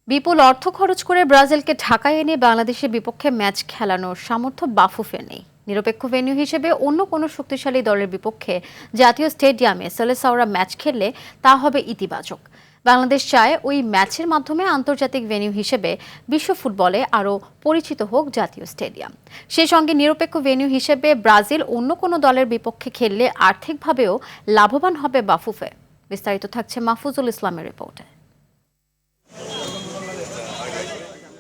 বিপুল অর্থ খরচ করে ব্রাজিলকে ঢাকায় এনে বাংলাদেশের বিপক্ষে ম্যাচ খেলানোর সামর্থ্য বাফুফের নেই। নিরপেক্ষ ভেন্যু হিসেবে অন্য কোনো শক্তিশালী দলের বিপক্ষে জাতীয় স্টেডিয়ামে সেলেসাওরা ম্যাচ খেললে তা হবে ইতিবাচক। বাংলাদেশ চায় ওই ম্যাচের মাধ্যমে আন্তর্জাতিক ভেন্যু হিসেবে বিশ্ব ফুটবলে আরও পরিচিত হোক জাতীয় স্টেডিয়াম। সেই সঙ্গে নিরপেক্ষ ভেন্যু হিসেবে ব্রাজিল অন্য কোনো দলের বিপক্ষে খেললে আর্থিকভাবেও লাভবান হবে বাফুফে। বিস্তারিত থাকছে মাহফুজুল ইসলামের রিপোর্টে।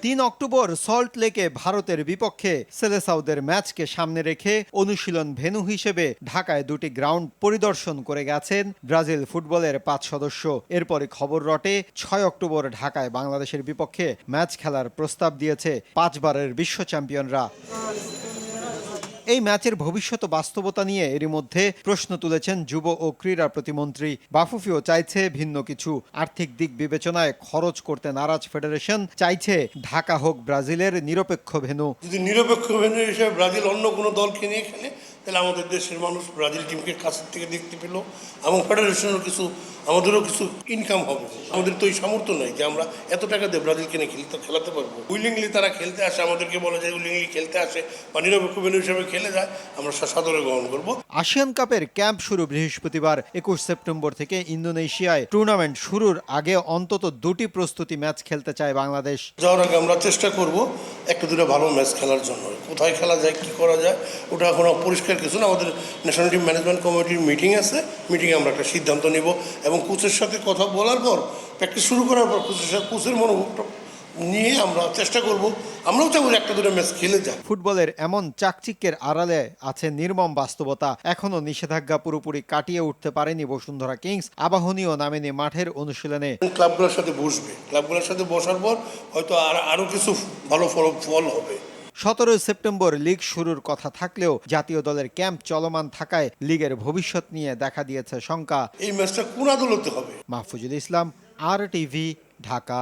৩ অক্টোবর সল্ট লেকে ভারতের বিপক্ষে সেলেসাওদের ম্যাচকে সামনে রেখে অনুশীলন ভেন্যু হিসেবে ঢাকায় দুটি গ্রাউন্ড পরিদর্শন করে গেছেন ব্রাজিল ফুটবলের ৫ সদস্য। এরপরে খবর রটে ৬ অক্টোবর ঢাকায় বাংলাদেশের বিপক্ষে ম্যাচ খেলার প্রস্তাব দিয়েছে ৫ বারের বিশ্ব চ্যাম্পিয়নরা। এই ম্যাচের ভবিষ্যৎ বাস্তবতা নিয়ে এরই মধ্যে প্রশ্ন তুলেছেন যুব ও ক্রীড়া প্রতিমন্ত্রী। বাফুফেও চাইছে ভিন্ন কিছু। আর্থিক দিক বিবেচনায় খরচ করতে নারাজ ফেডারেশন চাইছে ঢাকা হোক ব্রাজিলের নিরপেক্ষ ভেন্যু। যদি নিরপেক্ষ ভেন্যু হিসেবে ব্রাজিল অন্য কোনো দলকে নিয়ে খেলে তাহলে আমাদের দেশের মানুষ ব্রাজিল টিমকে কাছের থেকে দেখতে পেল এবং ফেডারেশনেরও আমাদেরও কিছু ইনকাম হবে। আমাদের তো এই সামর্থ্য নাই যে আমরা এত টাকা দিয়ে ব্রাজিলকে নিয়ে খেলাতে পারবো। উইলিংলি তারা খেলতে আসে, আমাদেরকে বলে যায় উইলিংলি খেলতে আসে বা নিরপেক্ষ ভেন্যু হিসেবে খেলে যায়, আমরা সাদরে গ্রহণ করব। আসিয়ান কাপের ক্যাম্প শুরু বৃহস্পতিবার ২১ সেপ্টেম্বর থেকে ইন্দোনেশিয়ায়। টুর্নামেন্ট শুরুর আগে অন্তত দুটি প্রস্তুতি ম্যাচ খেলতে চায় বাংলাদেশ। যাওয়ার আগে আমরা চেষ্টা করব একটা দুটো ভালো ম্যাচ খেলার জন্য। কোথায় খেলা যায়, কি করা যায়, ওটা এখন পরিষ্কার কিছু না। আমাদের ন্যাশনাল টিম ম্যানেজমেন্ট কমিটির মিটিং আছে, মিটিংয়ে আমরা একটা সিদ্ধান্ত নেব এবং কোচের সাথে কথা বলার পর, প্র্যাকটিস শুরু করার পর কোচের মনোভাবটা নিয়ে আমরা চেষ্টা করব। আমরাও চাইব একটা দুটো ম্যাচ খেলে যায়। ফুটবলের এমন চাকচিক্যের আড়ালে আছে নির্মম বাস্তবতা। এখনো নিষেধাজ্ঞা পুরোপুরি কাটিয়ে উঠতে পারেনি বসুন্ধরা কিংস। আবাহনীও নামেনি মাঠের অনুশীলনে। ক্লাবগুলোর সাথে বসবে, ক্লাবগুলোর সাথে বসার পর হয়তো আরও কিছু ভালো ফল হবে। ১৭ সেপ্টেম্বর লিগ শুরুর কথা থাকলেও জাতীয় দলের ক্যাম্প চলমান থাকায় লিগের ভবিষ্যৎ নিয়ে দেখা দিয়েছে শঙ্কা। এই ম্যাচটা কোন আদালতে হবে? মাহফুজুল ইসলাম, RTV, ঢাকা।